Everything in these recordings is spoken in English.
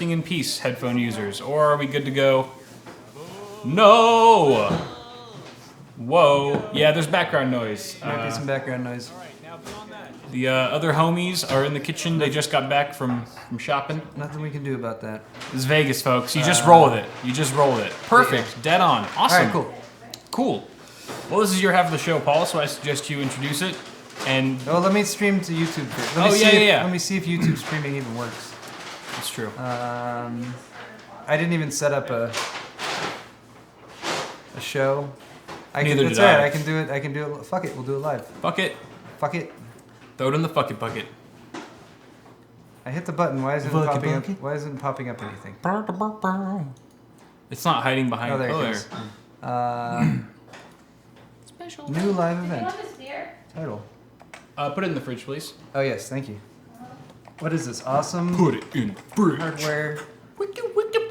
in peace, headphone users, or are we good to go? No! Whoa. Yeah, there's background noise. Might be some background noise. The other homies are in the kitchen. They just got back from shopping. Nothing we can do about that. This is Vegas, folks. You just roll with it. You just roll with it. Perfect. Yeah. Dead on. Awesome. All right, cool. Well, this is your half of the show, Paul, so I suggest you introduce it. And well, let me stream to YouTube first. Let me see if YouTube streaming even works. That's true. I didn't even set up a show. Neither that's did I. Right. I can do it. I can do it. Fuck it. We'll do it live. Fuck it. Fuck it. Throw it in the fuck it bucket. I hit the button. Why isn't it popping up? Why isn't it popping up anything? It's not hiding behind. Oh, there it goes. Special. New live event. Title. Put it in the fridge, please. Oh yes, thank you. What is this? Awesome. Put it in the fridge. Hardware. Wiki,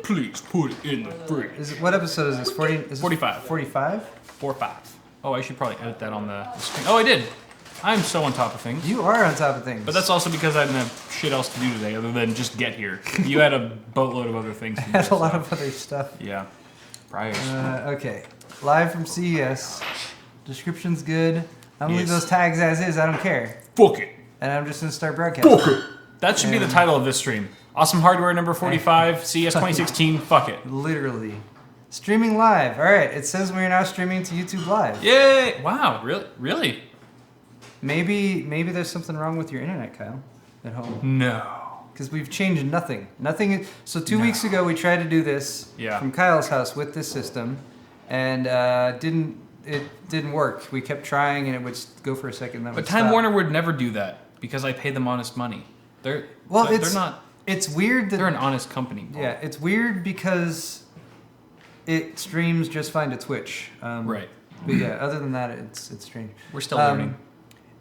please put it in the fridge. What episode is this? 40? Is 45. 45? 4-5. Oh, I should probably edit that on the screen. Oh, I did. I'm so on top of things. You are on top of things. But that's also because I didn't have shit else to do today other than just get here. You had a boatload of other things to do. I had a lot of other stuff. Yeah. Priors. Okay. Live from CES. Description's good. I'm gonna leave those tags as is. I don't care. Fuck it. And I'm just gonna start broadcasting. Fuck it. That should be the title of this stream. Awesome Hardware number 45, CES 2016. Fuck it. Literally. Streaming live. All right. It says we're now streaming to YouTube Live. Yay! Wow. Really? Maybe there's something wrong with your internet, Kyle, at home. No. Because we've changed nothing. So 2 weeks ago we tried to do this from Kyle's house with this system, and it didn't work. We kept trying, and it would go for a second. Then but Time Warner would never do that because I pay them honest money. They're not. It's weird that they're an honest company. Paul. Yeah, it's weird because it streams just fine to Twitch. Right. But yeah, other than that, it's strange. We're still learning.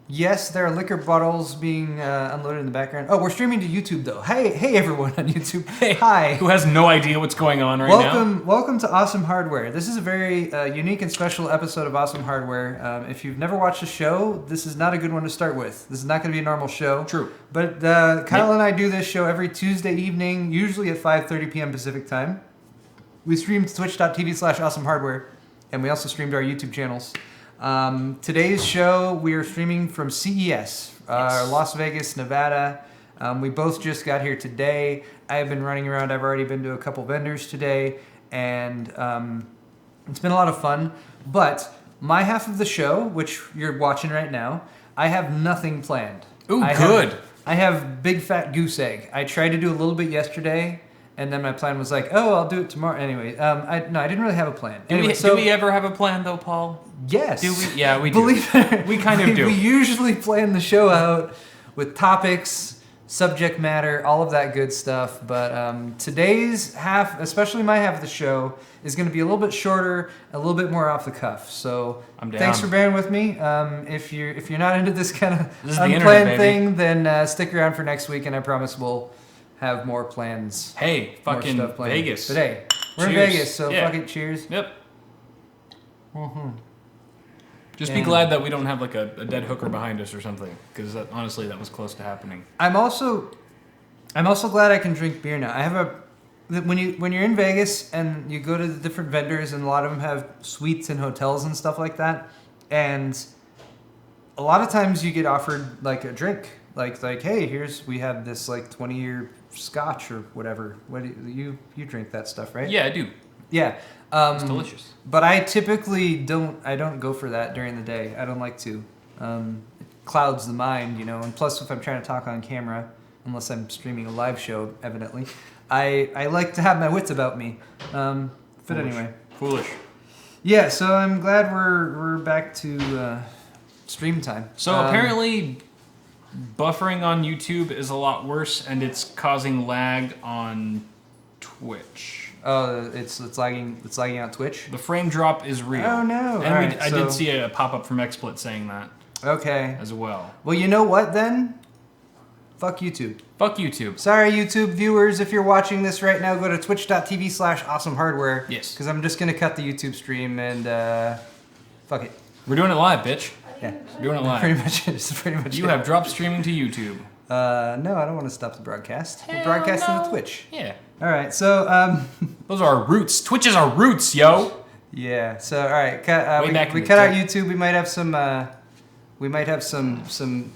Yes, there are liquor bottles being unloaded in the background. Oh, we're streaming to YouTube though. Hey everyone on YouTube. Hey, hi. Who has no idea what's going on right now? Welcome to Awesome Hardware. This is a very unique and special episode of Awesome Hardware. If you've never watched the show, this is not a good one to start with. This is not going to be a normal show. True. But Kyle and I do this show every Tuesday evening, usually at 5:30 p.m. Pacific time. We stream to twitch.tv/awesomehardware, and we also stream to our YouTube channels. Today's show, we are streaming from CES, Las Vegas, Nevada. We both just got here today. I have been running around. I've already been to a couple vendors today, and it's been a lot of fun. But my half of the show, which you're watching right now, I have nothing planned. Ooh, good. I have big fat goose egg. I tried to do a little bit yesterday, and then my plan was like, oh, I'll do it tomorrow. Anyway, I didn't really have a plan. Do we ever have a plan though, Paul? Yes. Do we? Yeah, we do. Believe it. We kind of do. We usually plan the show out with topics, subject matter, all of that good stuff. But today's half, especially my half of the show, is going to be a little bit shorter, a little bit more off the cuff. So I'm down. Thanks for bearing with me. If you're not into this kind of unplanned thing, then stick around for next week, and I promise we'll have more plans. Hey, fucking Vegas. But hey, we're cheers. in Vegas, so fuck it, cheers. Yep. Mm-hmm. Just be glad that we don't have like a dead hooker behind us or something, because honestly, that was close to happening. I'm also glad I can drink beer now. I have when you're in Vegas and you go to the different vendors, and a lot of them have suites and hotels and stuff like that, and a lot of times you get offered like a drink, like hey, we have this like 20-year scotch or whatever. What do you drink that stuff, right? Yeah, I do. Yeah. It's delicious. But I typically don't go for that during the day. I don't like to. It clouds the mind, and plus if I'm trying to talk on camera, unless I'm streaming a live show, evidently, I like to have my wits about me. Anyway. Foolish. Yeah, so I'm glad we're back to stream time. So apparently buffering on YouTube is a lot worse, and it's causing lag on Twitch. Oh, it's lagging out Twitch? The frame drop is real. Oh no. And I did see a pop-up from XSplit saying that. Okay. As well. Well, you know what then? Fuck YouTube. Fuck YouTube. Sorry, YouTube viewers, if you're watching this right now, go to twitch.tv/awesomehardware. Yes. Because I'm just going to cut the YouTube stream and fuck it. We're doing it live, bitch. Yeah. We're doing it live. Pretty much You have dropped streaming to YouTube. No, I don't want to stop the broadcast. We're broadcasting to Twitch. Yeah. All right, so Those are our roots. Twitch is our roots, yo. yeah. So all right, we in cut the out day. YouTube. We might have some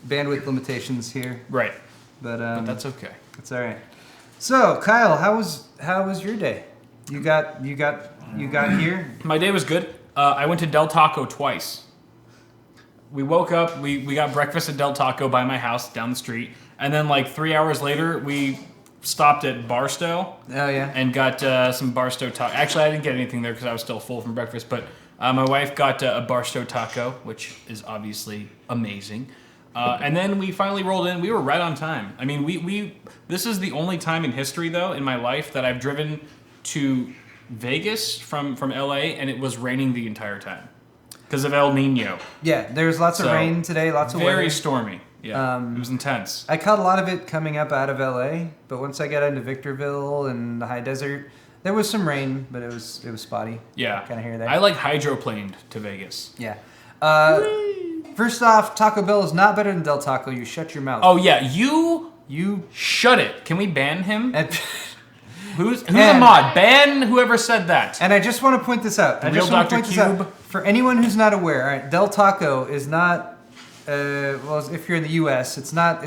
bandwidth limitations here, Right. but That's okay. it's all right. So Kyle, how was your day? You got here. My day was good. I went to Del Taco twice. We woke up, we got breakfast at Del Taco by my house down the street, and then like 3 hours later, we stopped at Barstow Oh yeah. and got some Barstow taco. Actually, I didn't get anything there because I was still full from breakfast, but my wife got a Barstow taco, which is obviously amazing. And then we finally rolled in. We were right on time. I mean, this is the only time in history, though, in my life that I've driven to Vegas from LA, and it was raining the entire time because of El Nino. Yeah, there's lots of So, rain today, lots of Very weather. stormy. Yeah, it was intense. I caught a lot of it coming up out of LA, but once I got into Victorville and the high desert, there was some rain, but it was spotty. Yeah, Kind of here there. I like hydroplaned to Vegas. Yeah. First off, Taco Bell is not better than Del Taco. You shut your mouth. Oh yeah, you You shut it. Can we ban him? and, Who's a And- mod? Ban whoever said that. and I just want to point this out. I Real just want to Dr. point this out. Cube? For anyone who's not aware, all right, Del Taco is not well, if you're in the US, it's not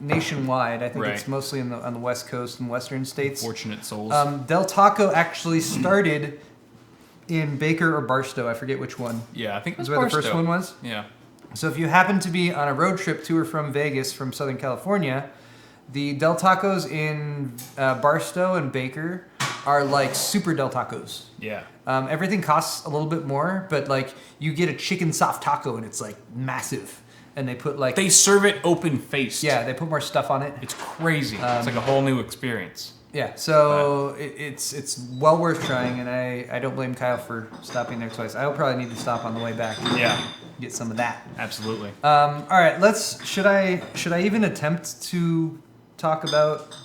nationwide. I think Right. it's mostly on the West Coast and Western states. Fortunate souls. Del Taco actually started in Baker or Barstow. I forget which one. yeah, I think it was Is where the first Barstow. one was. Yeah. So if you happen to be on a road trip to or from Vegas from Southern California, the Del Tacos in Barstow and Baker are like super Del Tacos. Yeah. Everything costs a little bit more, but like you get a chicken soft taco and it's like massive, and they put like They serve it open faced. yeah, they put more stuff on it. It's crazy. It's like a whole new experience. Yeah, so it's well worth trying, and I don't blame Kyle for stopping there twice. I'll probably need to stop on the way back to Yeah. get some of that. Absolutely. All right, should I even attempt to talk about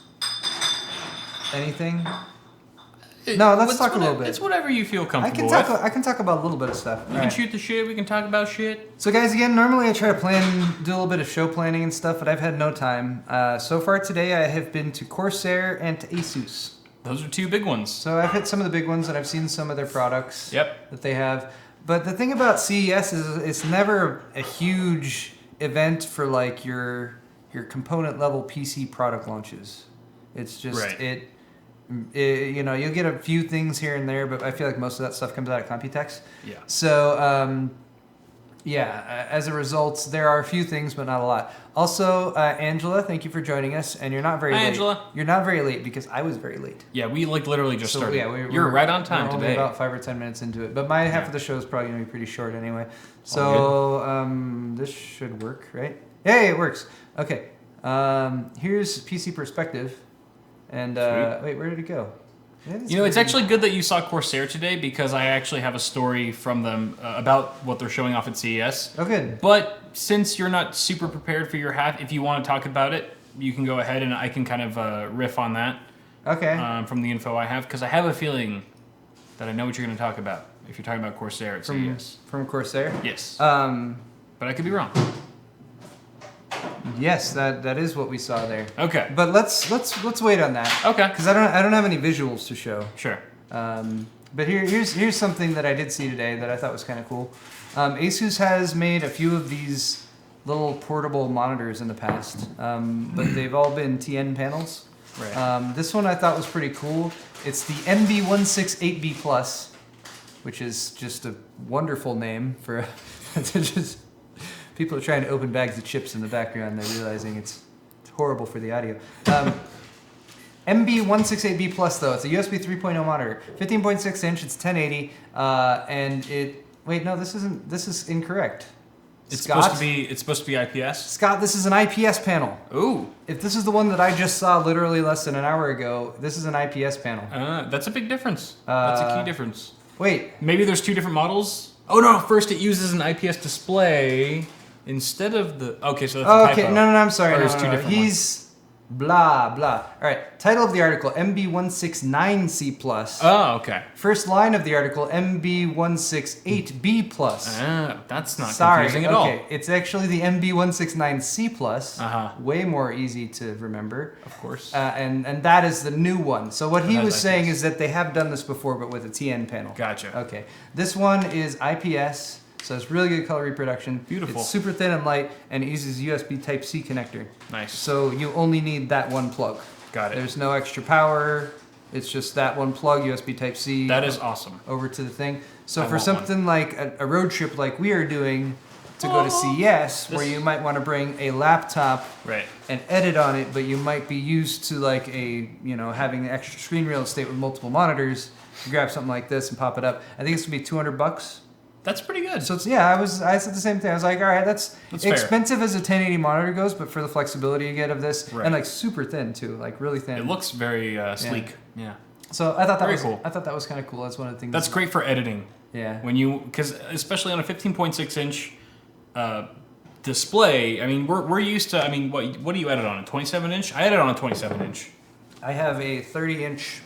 anything? No, let's talk a little bit. It's whatever you feel I comfortable can talk. with. I can talk about a little bit of stuff. You can shoot the shit. We can talk about shit. So guys, again, normally I try to do a little bit of show planning and stuff, but I've had no time. So far today, I have been to Corsair and to Asus. Those are two big ones. So I've hit some of the big ones, and I've seen some of their products Yep. that they have. But the thing about CES is it's never a huge event for like your component level PC product launches. It's just Right. you know, you'll get a few things here and there, but I feel like most of that stuff comes out of Computex. Yeah. So, as a result, there are a few things, but not a lot. Also, Angela, thank you for joining us, and you're not very Hi, late. Angela. You're not very late because I was very late. Yeah, we like literally just started. Yeah, You're right on time we're only today. about 5 or 10 minutes into it, but my half Yeah. of the show is probably going to be pretty short anyway. So, this should work, right? Hey, it works. Okay. Here's PC perspective. And wait, where did it go? You know, it's actually good that you saw Corsair today because I actually have a story from them about what they're showing off at CES. Oh, good. But since you're not super prepared for your half, if you want to talk about it, you can go ahead and I can kind of riff on that Okay. from the info I have because I have a feeling that I know what you're going to talk about if you're talking about Corsair at CES. From Corsair? Yes. Um, But I could be wrong. yes, that is what we saw there. Okay. But let's wait on that. Okay. Because I don't have any visuals to show. Sure. But here's something that I did see today that I thought was kind of cool. Asus has made a few of these little portable monitors in the past, but they've all been TN panels. Right. This one I thought was pretty cool. It's the MB168B Plus, which is just a wonderful name for just people are trying to open bags of chips in the background. They're realizing it's horrible for the audio. MB168B Plus though, it's a USB 3.0 monitor, 15.6 inch, it's 1080, and it. Wait, no, this isn't. This is incorrect. It's Scott? supposed to be IPS. Scott, this is an IPS panel. Ooh. If this is the one that I just saw literally less than an hour ago, this is an IPS panel. That's a big difference. That's a key difference. Wait, Maybe there's two different models. Oh no! First, it uses an IPS display instead of the. Okay, so that's a okay, typo. no, I'm sorry. Or No, there's no, two no. different Blah, blah. All right. Title of the article, MB169C+. Oh, okay. First line of the article, MB168B+. That's not Sorry, confusing at okay. all. It's actually the MB169C+. Uh-huh. Way more easy to remember. Of course. And that is the new one. So what he was saying IPS. is that they have done this before, but with a TN panel. Gotcha. Okay. This one is IPS, so it's really good color reproduction. Beautiful. It's super thin and light, and it uses USB Type-C connector. Nice. So you only need that one plug. Got it. There's no extra power. It's just that one plug, USB Type-C. That is awesome. Over to the thing. So I for want something like a road trip like we are doing to go to CES, where you might want to bring a laptop Right. and edit on it, but you might be used to like having extra screen real estate with multiple monitors, you grab something like this and pop it up. I think it's gonna be $200. That's pretty good. So it's, I said the same thing. I was like, all right, that's fair. expensive as a 1080 monitor goes, but for the flexibility you get of this, Right. and like super thin too, like really thin. It looks very sleek. Yeah. So I thought that Very was cool. I thought that was kind of cool. That's one of the things. That's great for editing. Yeah. Because especially on a 15.6 inch display, I mean, we're used to. I mean, what do you edit on a 27 inch? I edit on a 27 inch. I have a 30-inch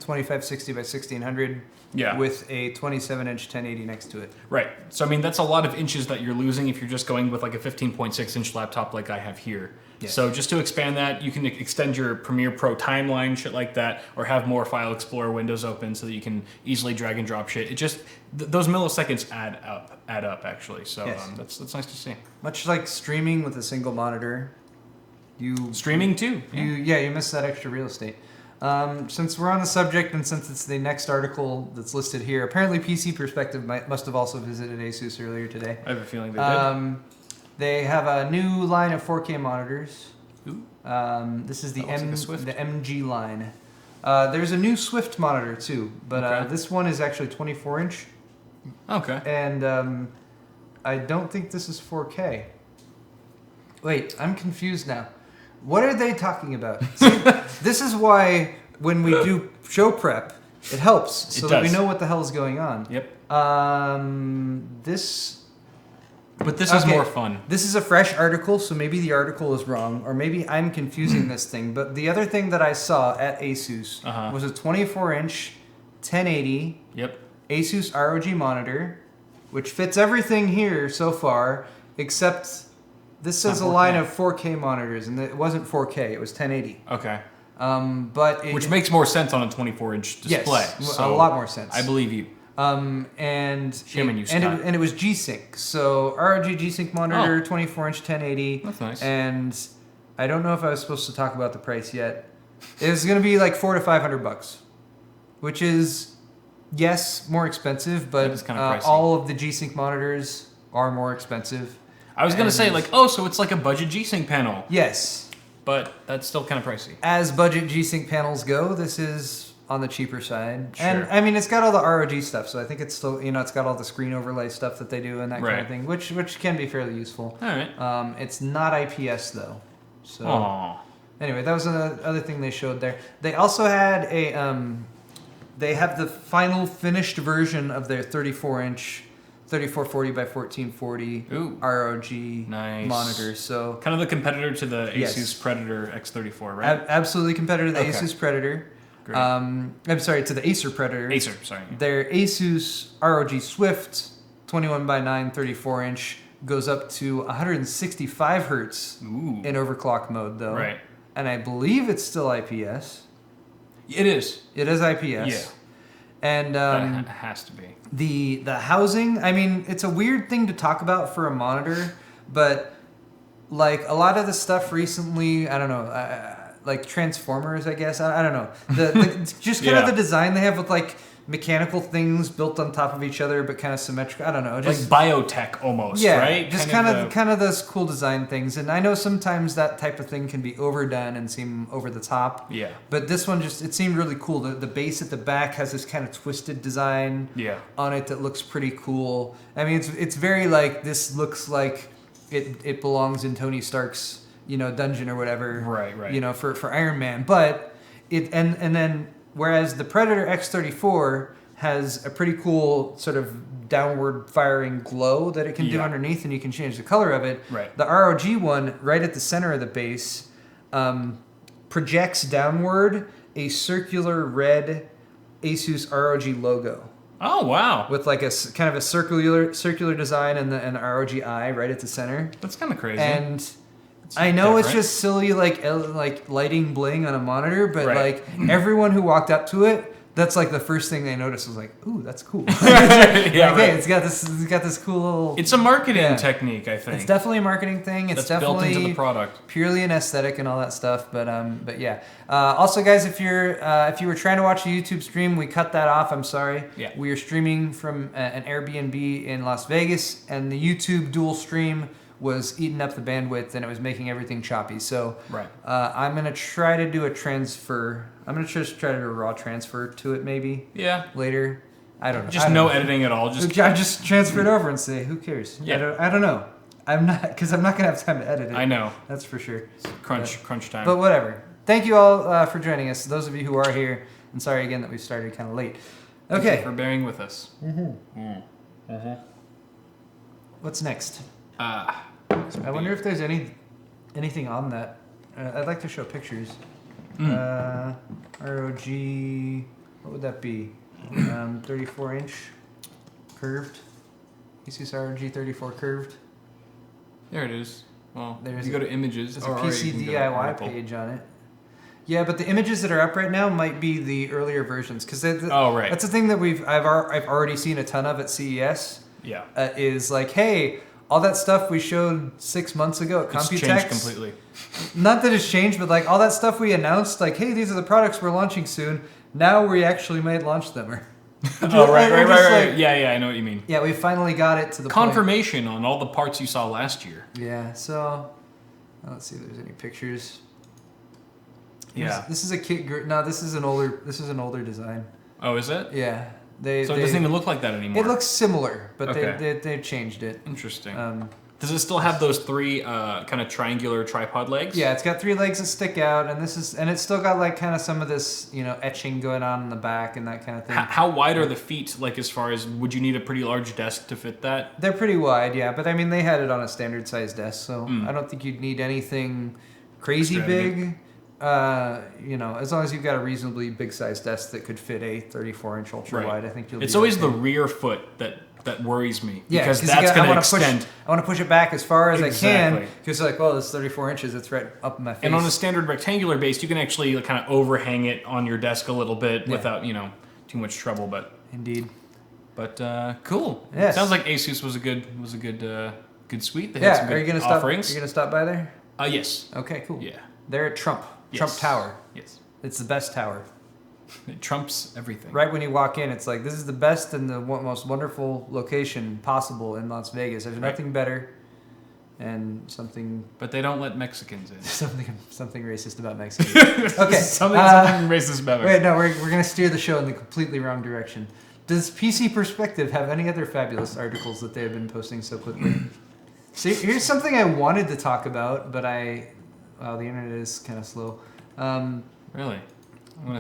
2560 by 1600. Yeah. With a 27-inch 1080 next to it. Right. So I mean, that's a lot of inches that you're losing if you're just going with like a 15.6 inch laptop like I have here. Yes. So just to expand that, you can extend your Premiere Pro timeline, shit like that, or have more File Explorer windows open so that you can easily drag and drop shit. It just those milliseconds add up actually. So Yes. that's nice to see. Much like streaming with a single monitor, you Streaming too. Yeah. you miss that extra real estate. Since we're on the subject, and since it's the next article that's listed here, apparently PC Perspective must have also visited Asus earlier today. I have a feeling they did. They have a new line of 4K monitors. Ooh. This is the That looks like a Swift. the MG line. There's a new Swift monitor too, but Okay. this one is actually 24-inch, Okay. and I don't think this is 4K. Wait, I'm confused now. What are they talking about? See, this is why when we do show prep, it helps so that we know what the hell is going on. Yep. But this is Okay. more fun. This is a fresh article, so maybe the article is wrong, or maybe I'm confusing this thing. But the other thing that I saw at Asus was a 24-inch 1080 Yep. Asus ROG monitor, which fits everything here so far, except this says a not line 4K. of 4K monitors, and it wasn't 4K, it was 1080. Okay. But Which makes more sense on a 24-inch display. Yes, So a lot more sense. I believe you. And Shame on you, and Scott. it was G-Sync. So ROG G-Sync monitor, 24-inch 1080. That's nice. And I don't know if I was supposed to talk about the price yet. It's going to be like $400 to $500, which is, yes, more expensive, but That is kinda pricey. all of the G-Sync monitors are more expensive. I was going to say, And- like, oh, so it's like a budget G-Sync panel. Yes. But that's still kind of pricey. As budget G-Sync panels go, this is on the cheaper side. Sure. And I mean, it's got all the ROG stuff, so I think it's still, it's got all the screen overlay stuff that they do and that kind Right. of thing, which can be fairly useful. All right. It's not IPS though. So Aww. anyway, that was another thing they showed there. They also had they have the final finished version of their 34-inch 3440 by 1440 Ooh. ROG Nice. monitors. So Kind of the competitor to the Asus Yes. Predator X34, right? absolutely competitor to the Okay. Asus Predator. Great. I'm sorry, to the Acer Predator. Acer, sorry. Their Asus ROG Swift 21 by 9 34-inch goes up to 165 hertz Ooh. in overclock mode though. Right. And I believe it's still IPS. It is. It is IPS. Yeah. And That has to be. the housing, I mean, it's a weird thing to talk about for a monitor, but like a lot of the stuff recently, I don't know, like Transformers, I guess. I don't know. Just kind of Yeah. the design they have with like mechanical things built on top of each other, but kind of symmetrical. I don't know. Just, Like biotech almost, yeah, right? just kind of those cool design things. And I know sometimes that type of thing can be overdone and seem over the top. Yeah. But this one it seemed really cool. The base at the back has this kind of twisted design Yeah. on it that looks pretty cool. I mean, it's very like, this looks like it belongs in Tony Stark's, dungeon or whatever. Right. For Iron Man. But and then whereas the Predator X34 has a pretty cool sort of downward firing glow that it can do Yeah. underneath, and you can change the color of it. Right. The ROG one, right at the center of the base, projects downward a circular red Asus ROG logo Oh, wow. with like a kind of a circular design and an ROG eye right at the center. That's kind of crazy. And I know it's different. just silly, like lighting bling on a monitor, but Right. like everyone who walked up to it, that's like the first thing they noticed was like, "Ooh, that's cool." Yeah, Hey, right. it's got this cool little. It's a marketing Yeah. technique, I think. It's definitely a marketing thing. It's that's built definitely into the product. purely an aesthetic and all that stuff. But yeah. Also, guys, if you were trying to watch the YouTube stream, we cut that off. I'm sorry. Yeah. We are streaming from an Airbnb in Las Vegas, and the YouTube dual stream was eating up the bandwidth, and it was making everything choppy. So Right. I'm gonna try to do a transfer. I'm gonna just try to do a raw transfer to it maybe Yeah. later. I don't know. Just I don't no know. editing at all. Just I just transfer it over and say, who cares? Yeah. I don't know. I'm not gonna have time to edit it. I know. That's for sure. Crunch time. But whatever. Thank you all for joining us. Those of you who are here, and sorry again that we started kind of late. Thank you Okay. for bearing with us. What's next? Uh, I wonder if there's anything on that. I'd like to show pictures. ROG. What would that be? 34-inch curved. Asus ROG 34 curved. there it is. Well, There's you go to images. There's a or you PC can go to DIY article. page on it. Yeah, but the images that are up right now might be the earlier versions because Oh, right. that's the thing that I've already seen a ton of at CES. Yeah. Is like, hey, all that stuff we showed 6 months ago at It's Computex. changed completely. Not that it's changed, but like all that stuff we announced, like, hey, these are the products we're launching soon. Now we actually might launch them. Oh, right. Or just like- Yeah, I know what you mean. Yeah, we finally got it to the point. Confirmation on all the parts you saw last year. Yeah, so let's see if there's any pictures. Yeah. This is a kit. No, this is an older design. Oh, is it? Yeah, So it doesn't even look like that anymore. It looks similar, but Okay. they've changed it. Interesting. Um, Does it still have those three kind of triangular tripod legs? yeah, it's got 3 legs that stick out, and it's still got like kind of some of this etching going on in the back and that kind of thing. How wide are the feet? Like, as far as would you need a pretty large desk to fit that? They're pretty wide, yeah, but I mean they had it on a standard size desk, so Mm. I don't think you'd need anything crazy Extravagant. big. As long as you've got a reasonably big size desk that could fit a 34-inch ultra Right. wide, I think you'll. It's be always okay. the rear foot that worries me. Yeah, because you that's gotta- going to I extend. want to push it back as far as I Exactly. can because like, well, it's 34 inches. It's right up in my face. And on a standard rectangular base, you can actually kind of overhang it on your desk a little bit Yeah. without too much trouble. Indeed. But cool. Yes. Sounds like Asus was a good suite. They had Yeah. some Are good you gonna stop? offerings. Are you gonna stop by there? Yes. Okay. Cool. Yeah. They're at Trump Yes. Tower. Yes. It's the best tower. It trumps everything. Right when you walk in, it's like this is the best and the most wonderful location possible in Las Vegas. There's Right. nothing better, and something But they don't let Mexicans in. something racist about Mexicans. Okay. something racist about Wait, no, we're gonna steer the show in the completely wrong direction. Does PC Perspective have any other fabulous articles that they have been posting so quickly? See, here's something I wanted to talk about, but the internet is kind of slow. Really?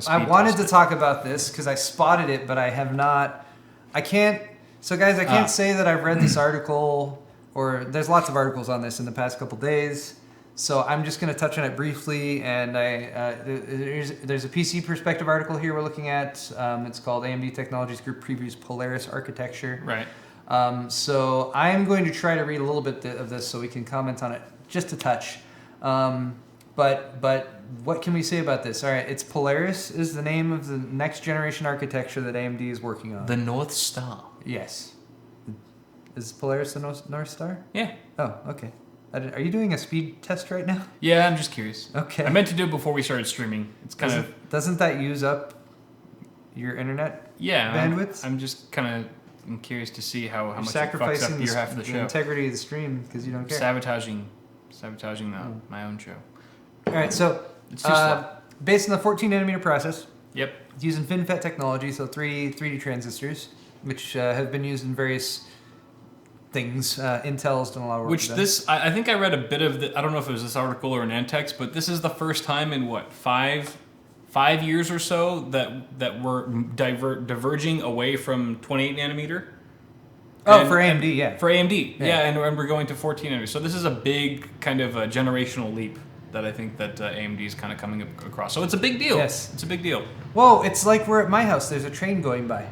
I wanted to talk about this because I spotted it, but I have not. I can't. So, guys, I can't say that I've read this article, or there's lots of articles on this in the past couple days. So I'm just going to touch on it briefly. And there's a PC Perspective article here we're looking at. It's called AMD Technologies Group Previews Polaris Architecture. Right. So I'm going to try to read a little bit of this so we can comment on it just a touch. But what can we say about this? All right, it's Polaris is the name of the next generation architecture that AMD is working on. The North Star. Yes. Is Polaris the North Star? Yeah. Oh, okay. Are you doing a speed test right now? Yeah, I'm just curious. Okay. I meant to do it before we started streaming. It's kind of Doesn't that use up your internet bandwidth? I'm just kind of curious to see how much it fucks sacrificing up your half of the the show. integrity of the stream because you don't care. Sabotaging my own show. All right, so It's too slow. based on the 14 nanometer process, Yep. it's using FinFET technology, so 3D transistors, which have been used in various things. Intel's done a lot of work. Which with them. I think I read a bit of I don't know if it was this article or an Antex, but this is the first time in five years or so that we're diverging away from 28 nanometer. Oh, And- for AMD, yeah. For AMD, Yeah. yeah, and we're going to 14 nanometer. So this is a big kind of a generational leap that I think that AMD is kind of coming across. So it's a big deal. Yes. It's a big deal. Whoa, it's like we're at my house. There's a train going by.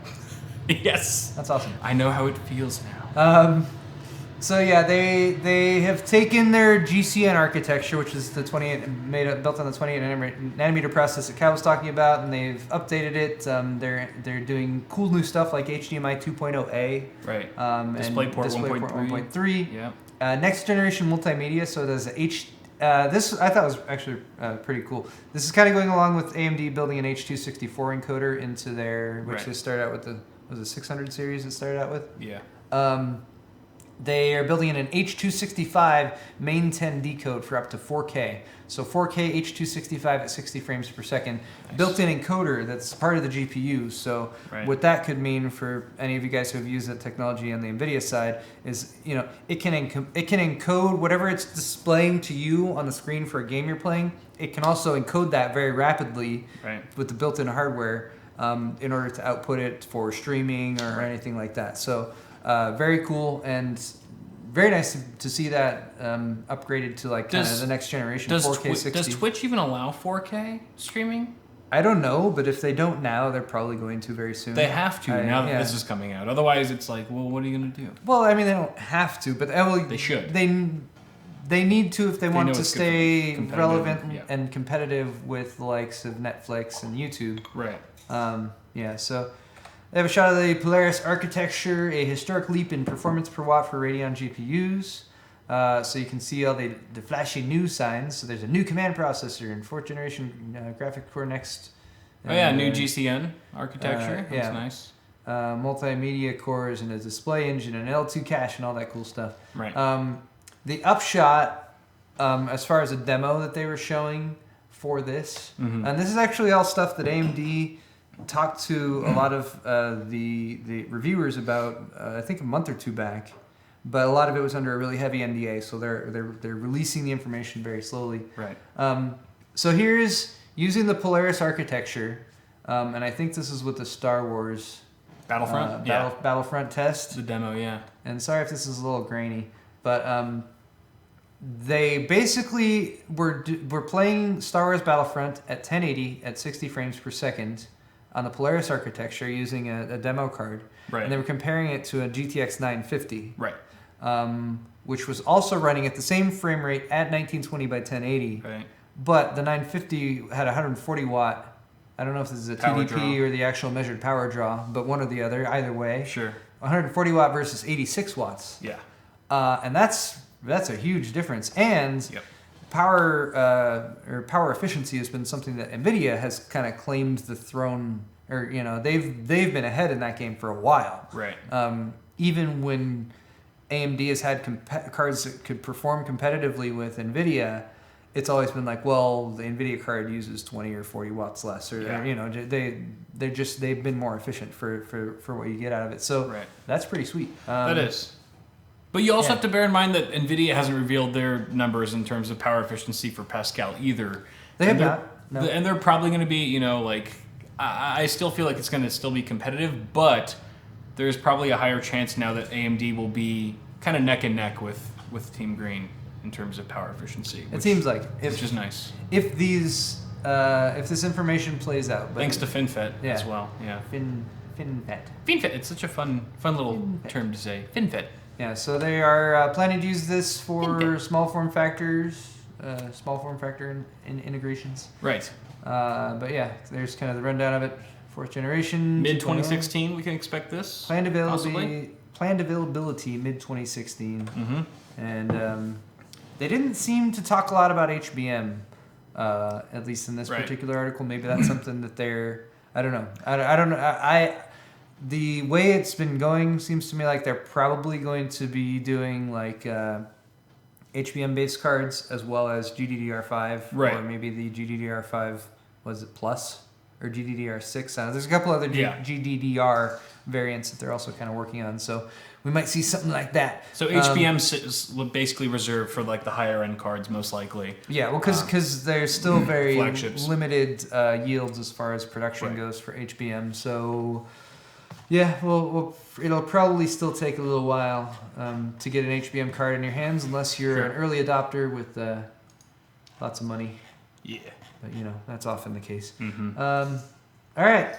Yes. That's awesome. I know how it feels now. So yeah, they have taken their GCN architecture, which is the built on the 28 nanometer process that Cal was talking about, and they've updated it. They're doing cool new stuff like HDMI 2.0A. Right. DisplayPort 1.3. Yeah. Next generation multimedia. So there's this I thought was actually pretty cool. This is kind of going along with AMD building an H.264 encoder into their, which they started out with the 600 series. It started out with. Yeah. They are building in an H.265 main 10 decode for up to 4K. So 4K H.265 at 60 frames per second. Nice. Built-in encoder that's part of the GPU. So what that could mean for any of you guys who have used that technology on the NVIDIA side is, it can encode whatever it's displaying to you on the screen for a game you're playing. It can also encode that very rapidly with the built-in hardware in order to output it for streaming or anything like that. So very cool and very nice to see that upgraded to like kind of the next generation 4K 60. Does Twitch even allow 4K streaming? I don't know, but if they don't now, they're probably going to very soon. They have to now that this is coming out. Otherwise, it's like, well, what are you going to do? Well, I mean, they don't have to, but they should. They need to if they want to stay relevant and competitive with the likes of Netflix and YouTube. Right. So they have a shot of the Polaris architecture, a historic leap in performance per watt for Radeon GPUs. So you can see all the flashy new signs. So there's a new command processor and 4th generation graphic core next. New GCN architecture. That's nice. Multimedia cores and a display engine and L2 cache and all that cool stuff. Right. The upshot, as far as a demo that they were showing for this, and this is actually all stuff that AMD talked to a lot of the reviewers about, I think a month or two back, but a lot of it was under a really heavy NDA, so they're releasing the information very slowly. Right. So here's using the Polaris architecture, and I think this is with the Star Wars Battlefront Battlefront test. The demo, yeah. And sorry if this is a little grainy, but they basically were playing Star Wars Battlefront at 1080 at 60 frames per second on the Polaris architecture using a demo card. Right. And they were comparing it to a GTX 950. Right. Which was also running at the same frame rate at 1920 by 1080. Right. But the 950 had 140 watt. I don't know if this is a power TDP draw. or the actual measured power draw, but one or the other, either way. Sure. 140 watt versus 86 watts. Yeah. And that's a huge difference. And power efficiency has been something that NVIDIA has kind of claimed the throne, or they've been ahead in that game for a while. Right. Even when AMD has had cards that could perform competitively with NVIDIA, it's always been like, well, the NVIDIA card uses 20 or 40 watts less, or they've been more efficient for what you get out of it. So that's pretty sweet. That is. But you also have to bear in mind that NVIDIA hasn't revealed their numbers in terms of power efficiency for Pascal either. They have not. No. And they're probably going to be, I still feel like it's going to still be competitive, but there's probably a higher chance now that AMD will be kind of neck and neck with Team Green in terms of power efficiency. It seems like. Which is nice. If this information plays out. But thanks to FinFET as well. Yeah. FinFET. FinFET. It's such a fun little term to say. FinFET. Yeah, so they are planning to use this for small form factor integrations. Right. But yeah, there's kind of the rundown of it. 4th generation. Mid 2016, we can expect this. Planned availability mid 2016. Mm-hmm. And they didn't seem to talk a lot about HBM, at least in this particular article. Maybe that's something that they're. I don't know. I don't know. The way it's been going seems to me like they're probably going to be doing like HBM-based cards as well as GDDR5, or maybe the GDDR5, was it Plus or GDDR6? There's a couple other GDDR variants that they're also kind of working on, so we might see something like that. So HBM is basically reserved for like the higher end cards, most likely. Yeah, well, because there's still very flagships. Limited yields as far as production goes for HBM, so. Yeah, well, it'll probably still take a little while to get an HBM card in your hands, unless you're an early adopter with lots of money. Yeah. But that's often the case. Mm-hmm. All right,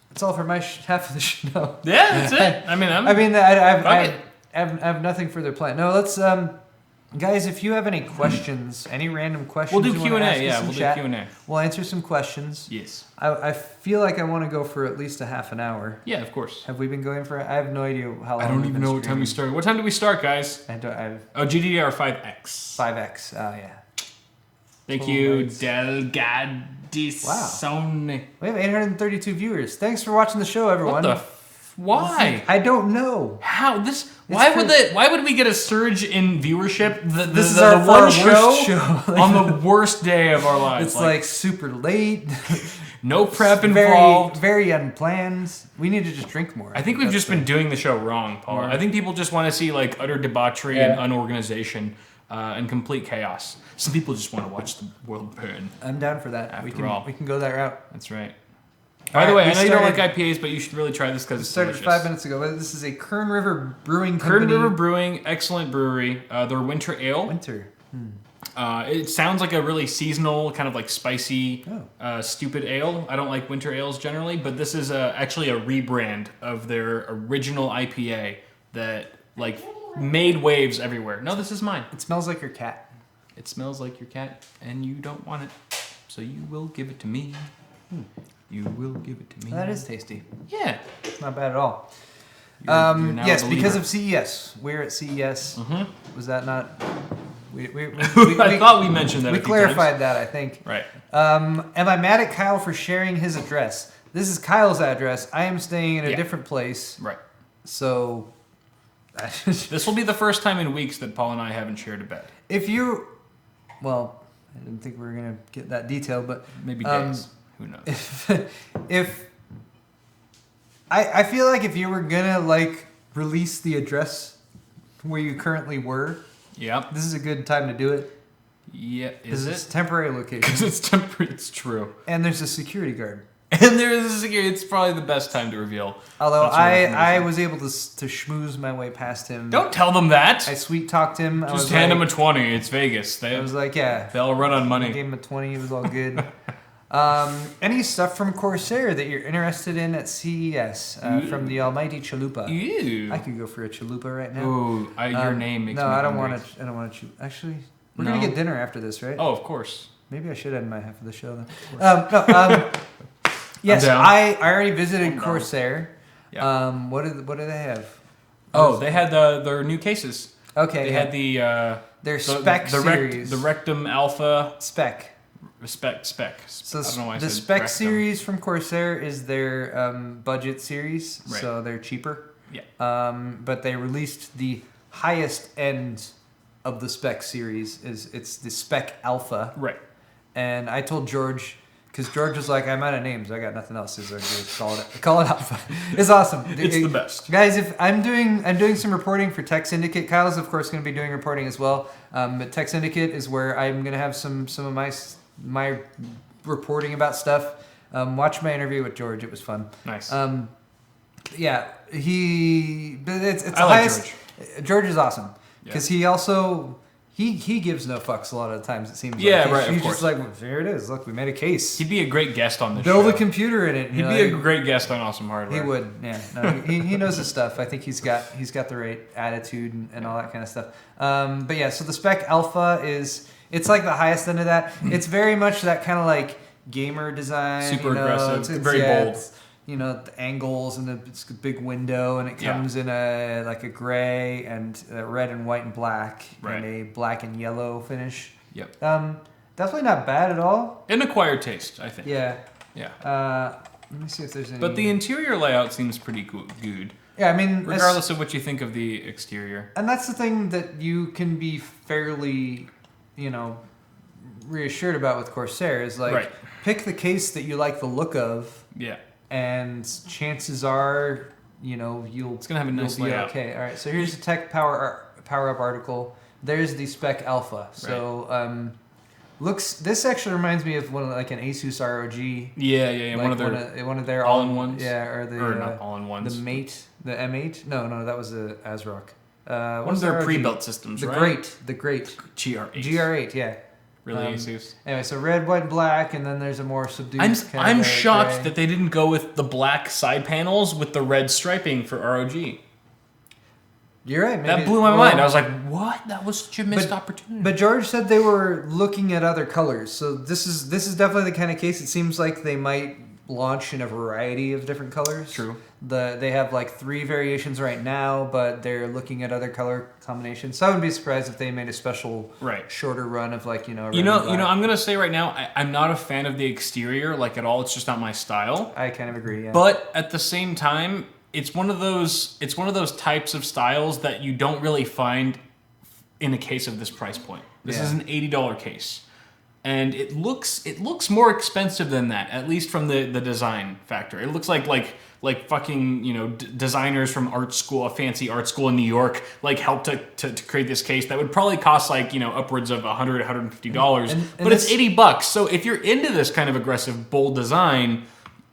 that's all for my half of the show. Yeah, that's it. I mean, I have nothing further planned. No, let's guys, if you have any questions, any random questions, we'll do Q&A. Yeah, we'll do Q&A. We'll answer some questions. Yes. I feel like I want to go for at least a half an hour. Yeah, of course. Have we been going for? I have no idea how long. I don't even know what time we started. What time did we start, guys? GDDR5X. 5X. Oh yeah. Thank you, Delgadisone. Wow. We have 832 viewers. Thanks for watching the show, everyone. What the why? I don't know. How this? Why would we get a surge in viewership? This is our one show on the worst day of our lives. It's like super late. No prep involved. Very unplanned. We need to just drink more. I think we've just been doing the show wrong, Paul. Yeah. I think people just want to see like utter debauchery and unorganization and complete chaos. Some people just want to watch the world burn. I'm down for that. We can go that route. That's right. By the way, I know you don't like IPAs, but you should really try this because it's delicious. Started 5 minutes ago. But this is a Kern River Brewing Company. Kern River Brewing, excellent brewery. Their winter ale. Winter. It sounds like a really seasonal, kind of like spicy, stupid ale. I don't like winter ales generally, but this is actually a rebrand of their original IPA that like made waves everywhere. No, this is mine. It smells like your cat. It smells like your cat, and you don't want it, so you will give it to me. You will give it to me. That is tasty. Yeah. It's not bad at all. You're now yes, a because of CES. We're at CES. Mm-hmm. Was that not... We I thought we mentioned that We a few clarified times. that, I think. Right. Am I mad at Kyle for sharing his address? This is Kyle's address. I am staying in a different place. Right. So... this will be the first time in weeks that Paul and I haven't shared a bed. If you... Well, I didn't think we were going to get that detailed, but... Maybe days. Who knows? If I feel like if you were gonna like release the address where you currently were, this is a good time to do it. Yeah, it's temporary location. Because it's temporary. It's true. And there's a security guard. And there's a security. It's probably the best time to reveal. Although I was able to schmooze my way past him. Don't tell them that. I sweet talked him. Just hand him a 20. It's Vegas. I was like, yeah. They'll run on money. I gave him a 20. It was all good. Any stuff from Corsair that you're interested in at CES from the almighty Chalupa? Ew. I could go for a Chalupa right now. Ooh, your name makes me I don't hungry. want to. I don't want to. Actually, we're gonna get dinner after this, right? Oh, of course. Maybe I should end my half of the show then. Yes, I already visited Corsair. Yeah. What do they have? They had their new cases. Okay. They had their SPEC series. The Rectum Alpha. SPEC. SPEC. So I don't know why I the said SPEC Rectum. series from Corsair is their budget series, so they're cheaper. Yeah. But they released the highest end of the SPEC series. It's the SPEC Alpha. Right. And I told George, because George was like, I'm out of names. I got nothing else. He's like, call it Alpha. It's awesome. It's the best. Guys, if I'm doing some reporting for Tech Syndicate. Kyle's, of course, going to be doing reporting as well. But Tech Syndicate is where I'm going to have some of my reporting about stuff. Watch my interview with George. It was fun. Nice. Yeah, it's the I like highest. George is awesome because he also he gives no fucks a lot of the times. It seems. Yeah, like. right. He's of course. just like, well, there it is. Look, we made a case. He'd be a great guest on this show. Build a computer in it. He'd be a great guest on Awesome Hardware. He would. Yeah. No, he knows his stuff. I think he's got the right attitude and all that kind of stuff. But yeah, so the SPEC Alpha it's like the highest end of that. It's very much that kind of like gamer design. Super aggressive. It's very bold. The angles and it's a big window, and it comes in a gray and red and white and black, and a black and yellow finish. Yep. Definitely not bad at all. An acquired taste, I think. Yeah. Yeah. Let me see if there's any. But the interior layout seems pretty good. Yeah, I mean, regardless of what you think of the exterior. And that's the thing that you can be fairly, reassured about with Corsair is like pick the case that you like the look of. Yeah. And chances are, it's gonna have a nice layout. Okay, all right. So here's the Tech Power Up article. There's the SPEC Alpha. So this actually reminds me of one of an Asus ROG. Yeah. Like one of their all-in-ones. Yeah, or not all-in-ones. The Mate, the M8. No, that was the ASRock. One of their pre-built systems, the right? The Great. GR8. GR8, yeah. Really, Asus. Anyway, so red, white, and black, and then there's a more subdued. I'm shocked gray. that they didn't go with the black side panels with the red striping for ROG. You're right. Maybe, That blew my mind. I was like, what? That was such a missed opportunity. But George said they were looking at other colors, so this is definitely the kind of case. It seems like they might launch in a variety of different colors. True. They have like 3 variations right now, but they're looking at other color combinations. So I wouldn't be surprised if they made a special shorter run of like a red and black. I'm gonna say right now, I'm not a fan of the exterior like at all. It's just not my style. I kind of agree. Yeah. But at the same time, it's one of those types of styles that you don't really find in a case of this price point. This is an $80 case. And it looks more expensive than that, at least from the design factor. It looks like fucking designers from art school, a fancy art school in New York, like helped to create this case that would probably cost upwards of $100, $150. But it's $80. So if you're into this kind of aggressive, bold design,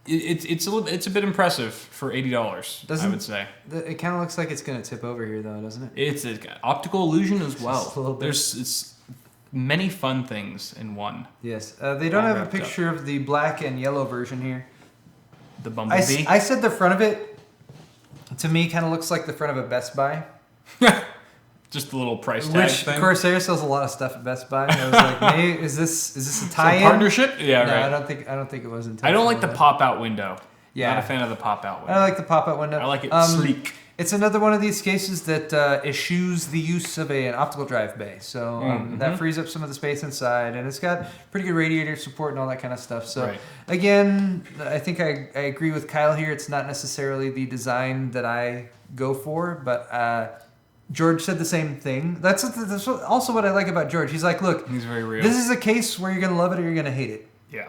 it's a bit impressive for $80. I would say. It kind of looks like it's gonna tip over here, though, doesn't it? It's an optical illusion as well. Just a little bit. It's many fun things in one. Yes. They don't have a picture of the black and yellow version here. The Bumblebee. I said the front of it, to me, kind of looks like the front of a Best Buy. Just a little price tag thing. Corsair sells a lot of stuff at Best Buy. I was like, hey, is this a tie-in? Partnership? Yeah, no, right. I don't think it was intentional. I don't like the pop-out window. Yeah. Not a fan of the pop-out window. I like the pop-out window. I like it sleek. It's another one of these cases that eschews the use of an optical drive bay. So that frees up some of the space inside. And it's got pretty good radiator support and all that kind of stuff. So again, I think I agree with Kyle here. It's not necessarily the design that I go for, but George said the same thing. That's also what I like about George. He's like, look, he's very real. This is a case where you're going to love it or you're going to hate it. Yeah.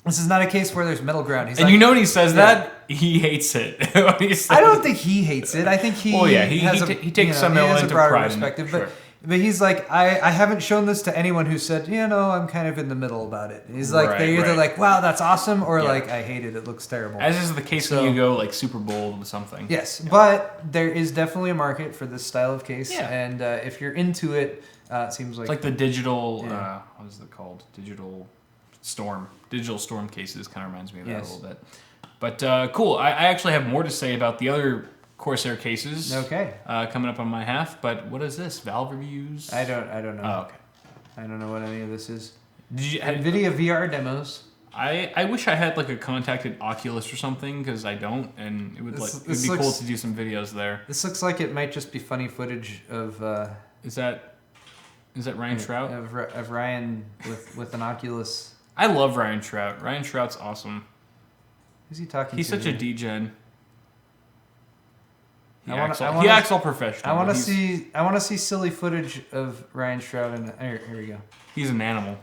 This is not a case where there's middle ground. He's and like, when he says that, he hates it. I don't think he hates it. I think he he takes some element of pride perspective. Sure. But he's like, I haven't shown this to anyone who said, I'm kind of in the middle about it. He's like, they're either like, wow, that's awesome, or like, I hate it. It looks terrible. As is the case when you go like super bold with something. Yes, but there is definitely a market for this style of case, and if you're into it, it seems like it's like the digital. What is it called? Digital storm cases kind of reminds me of that a little bit. But cool. I actually have more to say about the other Corsair cases. Okay. Coming up on my half. But what is this? Valve reviews? I don't know. Oh, okay. I don't know what any of this is. NVIDIA VR demos. I wish I had like a contacted Oculus or something because I don't, and it would be cool to do some videos there. This looks like it might just be funny footage of. Is that Ryan Shrout? Of Ryan with an Oculus. I love Ryan Shrout. Ryan Shrout's awesome. Who's he talking to? He's such a degen. He I acts wanna, all professional. I want to see silly footage of Ryan Shrout. And here we go. He's an animal.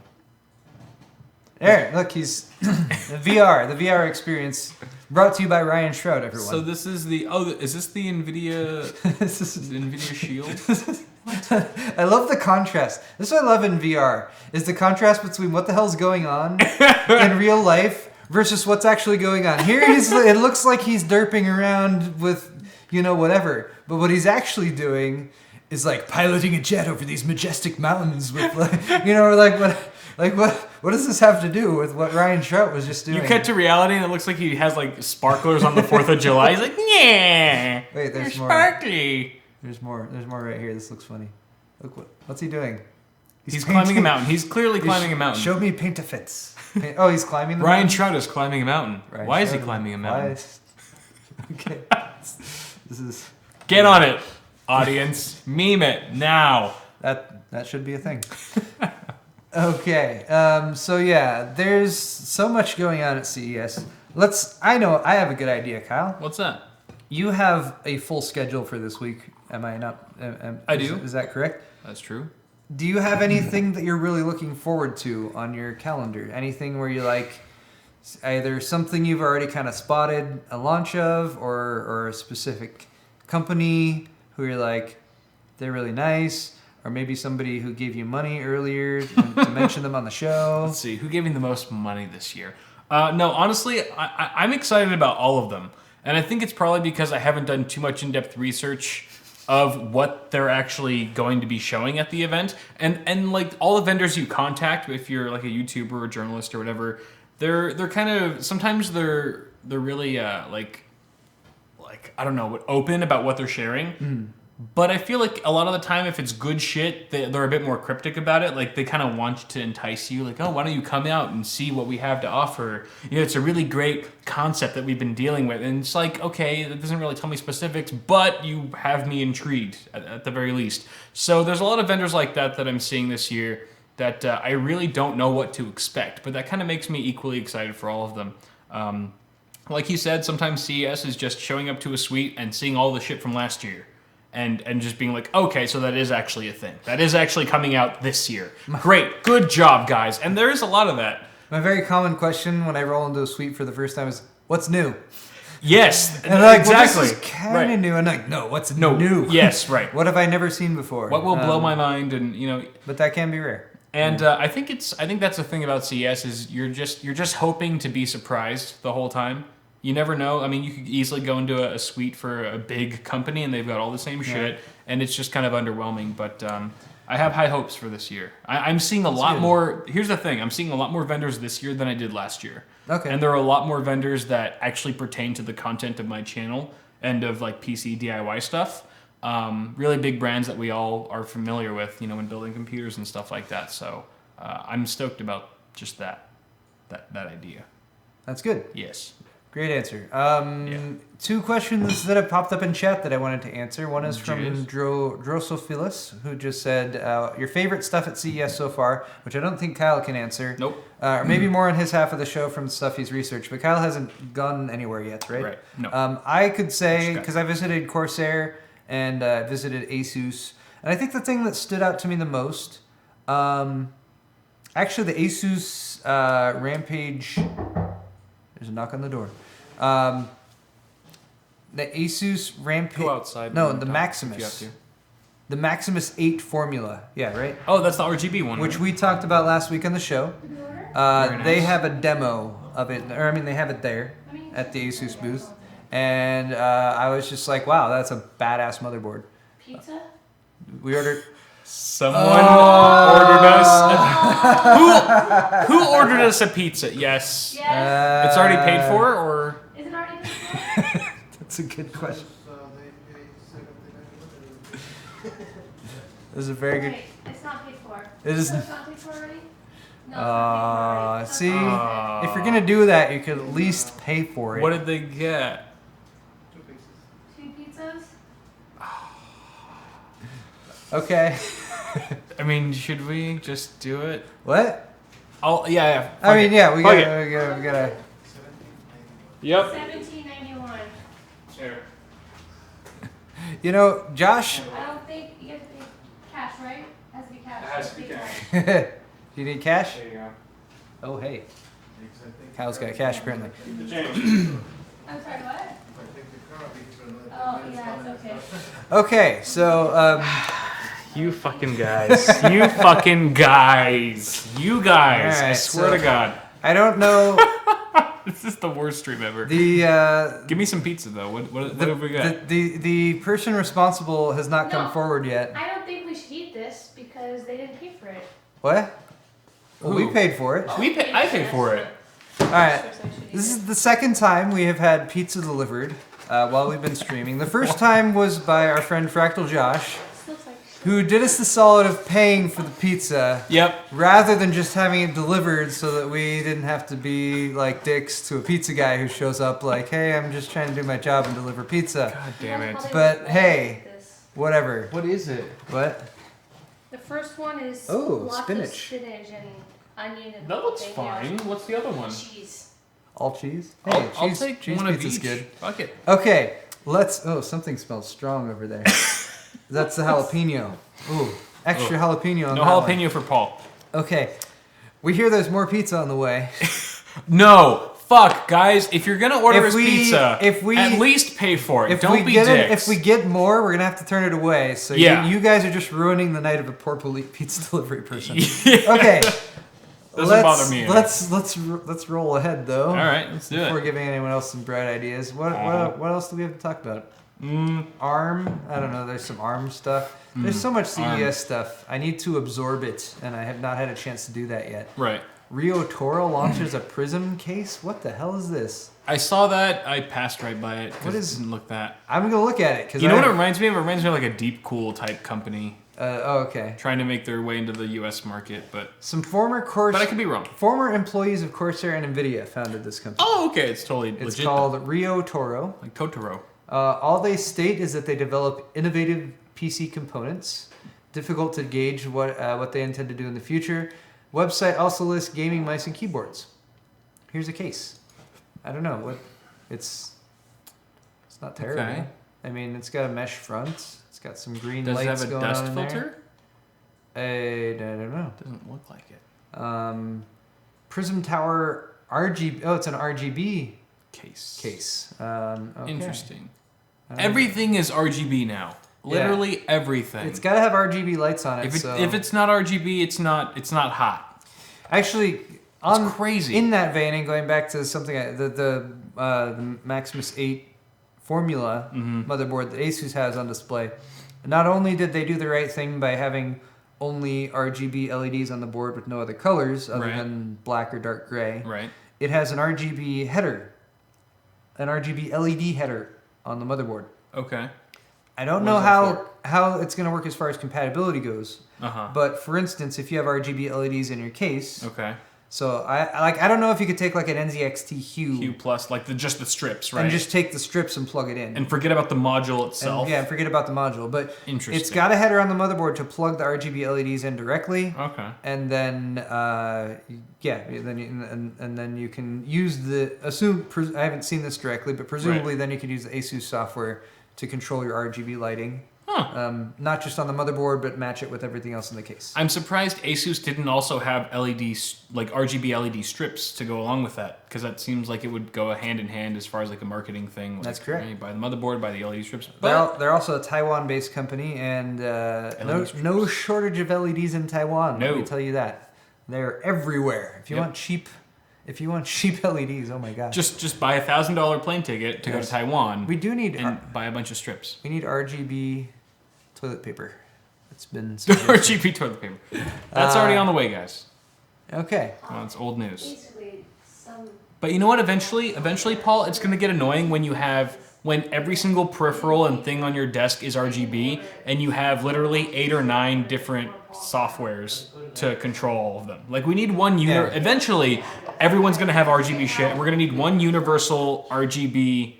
There, look, he's the VR experience brought to you by Ryan Shrout, everyone. So this is is this the NVIDIA the NVIDIA Shield? I love the contrast. This is what I love in VR, is the contrast between what the hell's going on in real life versus what's actually going on. Here it looks like he's derping around with, whatever. But what he's actually doing is like piloting a jet over these majestic mountains with what does this have to do with what Ryan Shrout was just doing? You cut to reality and it looks like he has like sparklers on the 4th of July. He's like, yeah. Wait, there's more. Sparkly. There's more right here. This looks funny. Look, what's he doing? He's climbing a mountain. He's clearly climbing a mountain. Show me paint-a-fits. Oh, he's climbing the Ryan mountain? Shrout is climbing a mountain. Why is he climbing a mountain? Okay. This is... Get on it, audience. Meme it now. That should be a thing. Okay. So yeah, there's so much going on at CES. I have a good idea, Kyle. What's that? You have a full schedule for this week. Am I not? I do. Is that correct? That's true. Do you have anything that you're really looking forward to on your calendar? Anything where you like either something you've already kind of spotted a launch of, or a specific company who you're like, they're really nice, or maybe somebody who gave you money earlier to mention them on the show? Let's see. Who gave me the most money this year? No, honestly, I'm excited about all of them. And I think it's probably because I haven't done too much in-depth research of what they're actually going to be showing at the event. And like all the vendors you contact, if you're like a YouTuber or a journalist or whatever, they're kind of sometimes they're really like I don't know, open about what they're sharing. But I feel like a lot of the time, if it's good shit, they're a bit more cryptic about it. Like, they kind of want to entice you. Like, oh, why don't you come out and see what we have to offer? You know, it's a really great concept that we've been dealing with. And it's like, okay, it doesn't really tell me specifics, but you have me intrigued, at the very least. So there's a lot of vendors like that I'm seeing this year that I really don't know what to expect. But that kind of makes me equally excited for all of them. Like he said, sometimes CES is just showing up to a suite and seeing all the shit from last year. And just being like, okay, so that is actually a thing. That is actually coming out this year. Great. Good job, guys. And there is a lot of that. My very common question when I roll into a suite for the first time is, what's new? Yes. And they're like, exactly. well, this is kind of new. And I'm like, no, what's new? Yes, right. What have I never seen before? What will blow my mind? And, you know. But that can be rare. And I think that's the thing about CES is you're just hoping to be surprised the whole time. You never know. I mean, you could easily go into a suite for a big company and they've got all the same shit, and it's just kind of underwhelming. But I have high hopes for this year. I'm seeing a lot more. Here's the thing: I'm seeing a lot more vendors this year than I did last year. Okay. And there are a lot more vendors that actually pertain to the content of my channel and of like PC DIY stuff. Really big brands that we all are familiar with, you know, when building computers and stuff like that. So I'm stoked about just that idea. That's good. Yes. Great answer. Two questions that have popped up in chat that I wanted to answer. One is from Drosophilus, who just said, your favorite stuff at CES so far, which I don't think Kyle can answer. Nope. Or maybe more on his half of the show from stuff he's researched. But Kyle hasn't gone anywhere yet, right? Right. No. I could say, because I visited Corsair and visited Asus, and I think the thing that stood out to me the most, actually the Asus Rampage... There's a knock on the door. The Asus Rampage. Go outside. No, the Maximus. If you have to. The Maximus 8 formula. Yeah, right? Oh, that's the RGB one. Which we talked about last week on the show. Nice. They have a demo of it. Or, I mean, they have it there at the Asus booth. And I was just like, wow, that's a badass motherboard. Pizza? We ordered... Someone ordered us. Who ordered us a pizza? Yes. Yes. It's already paid for, or Is it already paid for? That's a good question. This is a very good... Wait, it's not paid for. It is... So it's not paid for already? No, it's not paid for See, already. if you're gonna do that, you could at least pay for it. what did they get? 2 pizzas? Okay. I mean, should we just do it? What? Oh, yeah. I mean, yeah, we Fuck gotta. Yep. $17.91. Sure. You know, Josh. I don't think you have to pay cash, right? It has to be cash. It has to be Pay cash. You need cash? There you go. Oh, hey. Kyle's got cash apparently. The change. I'm sorry, what? Oh, yeah, it's okay. Okay, so You fucking guys. You fucking guys. You guys. All right, I swear so- to God. I don't know This is the worst stream ever. the Give me some pizza, though. What have we got? the person responsible has not come No. forward yet. I don't think we should eat this because they didn't pay for it. What? Well, we Who? paid for it. I paid for it. All right. This is the second time we have had pizza delivered while we've been streaming. The first time was by our friend Fractal Josh, This looks like who did us the solid of paying for the pizza Yep. rather than just having it delivered so that we didn't have to be like dicks to a pizza guy who shows up like, hey, I'm just trying to do my job and deliver pizza. God damn it. But, hey. This. Whatever. What is it? What? The first one is Oh, lots spinach. of spinach and onion and That looks bacon fine. What's the other one? and cheese. All cheese? I'll cheese, take cheese one of pizza's each. good. Fuck it. Okay, let's. Oh, something smells strong over there. That's the jalapeno. Ooh, extra jalapeno on No that one. jalapeno for Paul. Okay, we hear there's more pizza on the way. No. Fuck, guys. If you're gonna order If us we- pizza, if we- at least pay for it. If Don't we be get dicks. if we get more, we're gonna have to turn it away. So Yeah. you guys are just ruining the night of a poor pizza delivery person. Yeah. Okay. Doesn't bother me any. Let's roll ahead though. All right, let's do Before it. giving anyone else some bright ideas, what else do we have to talk about? ARM. I don't know. There's some ARM stuff. There's so much CES ARM. stuff. I need to absorb it, and I have not had a chance to do that yet. Right. RIOTORO launches a Prism case. What the hell is this? I saw that. I passed right by it What because it is- didn't look that. I'm gonna look at it because You know what it reminds me of? It reminds me of like a Deep Cool type company okay. trying to make their way into the U.S. market, but Some former I could be wrong. former employees of Corsair and NVIDIA founded this company. Oh, okay. It's totally It's legit. called RIOTORO. like Totoro. All they state is that they develop innovative PC components. Difficult to gauge what they intend to do in the future. Website also lists gaming mice and keyboards. Here's a case. I don't know what it's not terrible. Okay. I mean, it's got a mesh front. It's got some green Does it lights have a going dust on in filter? there. I don't know. Doesn't look like it. Prism Tower RGB. Oh, it's an RGB Case. Okay. Interesting. I don't know. Everything is RGB now. Literally everything. It's got to have RGB lights on it. if it's not RGB, it's not hot. Actually, It's crazy. In that vein, and going back to something the Maximus 8 Formula motherboard that Asus has on display, not only did they do the right thing by having only RGB LEDs on the board with no other colors other Right. than black or dark gray, Right. it has an RGB header, an RGB LED header on the motherboard. Okay. I don't What know is that how it's going to work as far as compatibility goes, Uh-huh. but for instance, if you have RGB LEDs in your case, Okay. so I don't know if you could take like an NZXT Q plus, like just the strips, right? and just take the strips and plug it in. And forget about the module itself. And forget about the module. But Interesting. it's got a header on the motherboard to plug the RGB LEDs in directly. Okay. And then, then you can use I haven't seen this directly, but presumably then you can use the Asus software to control your RGB lighting. Huh. Not just on the motherboard, but match it with everything else in the case. I'm surprised Asus didn't also have like RGB LED strips to go along with that, because that seems like it would go hand in hand as far as like a marketing thing. Like, That's correct. You buy the motherboard, buy the LED strips. But They're also a Taiwan-based company, and no shortage of LEDs in Taiwan. Let me No. tell you that they're everywhere. If you want cheap LEDs, oh my god! just buy $1,000 plane ticket to go to Taiwan. We do need and buy a bunch of strips. we need RGB toilet paper. It's been Or GP toilet paper. That's already on the way, guys. okay. Well, it's old news. Basically, some. But you know what? Eventually, Paul, it's going to get annoying when every single peripheral and thing on your desk is RGB, and you have literally 8 or 9 different softwares to control all of them. Like, we need one Eventually, everyone's going to have RGB shit, and we're going to need one universal RGB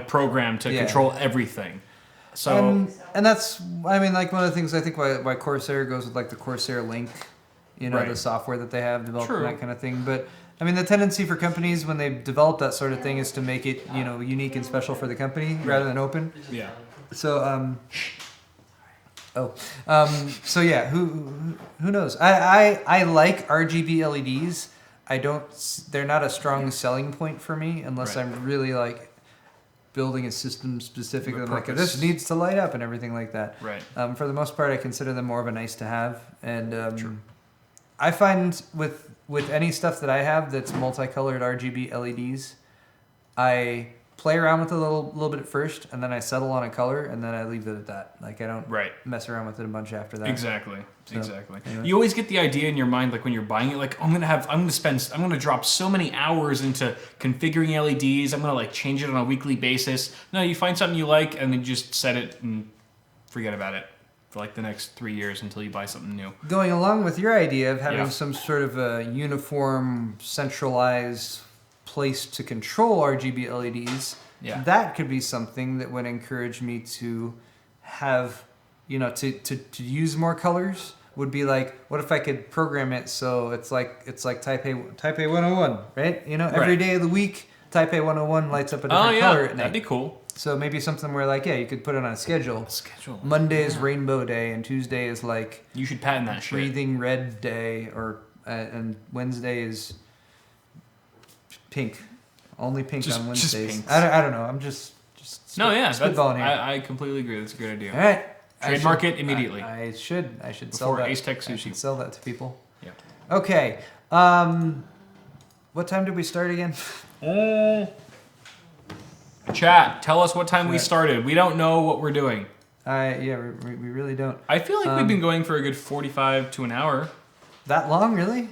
program to control everything. So And that's one of the things I think why Corsair goes with like the Corsair Link, Right. the software that they have developed True. and that kind of thing. But I mean, the tendency for companies when they develop that sort of thing is to make it unique and special for the company rather than open. yeah. So so yeah, who knows? I like RGB LEDs. They're not a strong selling point for me unless Right. I'm really like building a system specifically. With I'm like, purpose. this needs to light up and everything like that. Right. For the most part, I consider them more of a nice to have. And I find with any stuff that I have that's multicolored RGB LEDs, I play around with it a little bit at first, and then I settle on a color, and then I leave it at that. Like, I don't mess around with it a bunch after that. Exactly. So, Exactly. anyway. You always get the idea in your mind, like when you're buying it, like I'm gonna drop so many hours into configuring LEDs. I'm gonna like change it on a weekly basis. No, you find something you like, and then you just set it and forget about it for like the next 3 years until you buy something new. Going along with your idea of having Yeah. some sort of a uniform, centralized place to control RGB LEDs, Yeah. that could be something that would encourage me to have, to use more colors. Would be like, what if I could program it so it's like Type A 101, right? Every Right. day of the week, Type A 101 lights up a different color at night. that'd be cool. So maybe something where you could put it on a schedule. Schedule. Monday is Rainbow Day, and Tuesday is like You should patent that shit. Breathing Red Day, and Wednesday is pink. Only pink Just on Wednesdays. pinks. I don't know. I'm just No, yeah, spitballing here. I completely agree. That's a good idea. All right. Trademark it immediately. I should sell Before that. Ace Tech I Sushi. should sell that to people. Yeah. Okay. What time did we start again? Chat, tell us what time we started. We don't know what we're doing. Yeah, we really don't. I feel like we've been going for a good 45 to an hour. That long, really?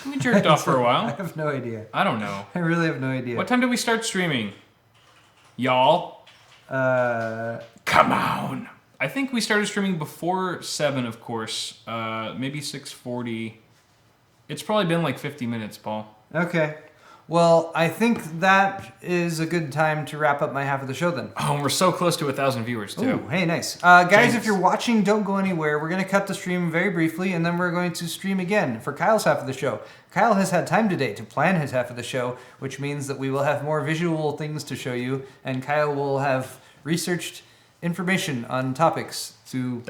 We jerked off for a I while. have no idea. I don't know. I really have no idea. What time did we start streaming? Y'all? Come on. I think we started streaming before 7, of course. Maybe 6:40. It's probably been like 50 minutes, Paul. Okay. Well, I think that is a good time to wrap up my half of the show then. Oh, and we're so close to 1,000 viewers, too. Ooh, hey, nice. Guys, James. if you're watching, don't go anywhere. We're going to cut the stream very briefly, and then we're going to stream again for Kyle's half of the show. Kyle has had time today to plan his half of the show, which means that we will have more visual things to show you, and Kyle will have researched information on topics to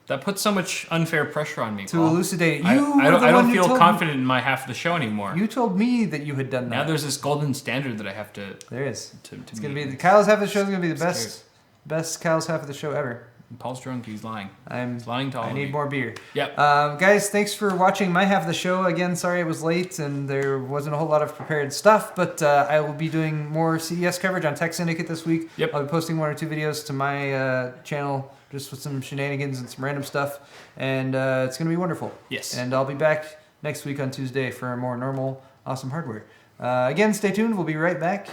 That puts so much unfair pressure on me, to Paul. elucidate. I You don't feel confident in my half of the show anymore. You told me that you had done that. Now there's this golden standard that I have to... There is. To It's going to meet. be... Kyle's half of the show is going to be the Scared. best Kyle's half of the show ever. Paul's drunk, he's lying. I'm He's lying to all I of need you. more beer. Yep. Guys, thanks for watching my half of the show. Again, sorry it was late and there wasn't a whole lot of prepared stuff, but I will be doing more CES coverage on Tech Syndicate this week. Yep. I'll be posting 1 or 2 videos to my channel just with some shenanigans and some random stuff, and it's going to be wonderful. Yes. And I'll be back next week on Tuesday for a more normal, awesome hardware. Again, stay tuned. We'll be right back.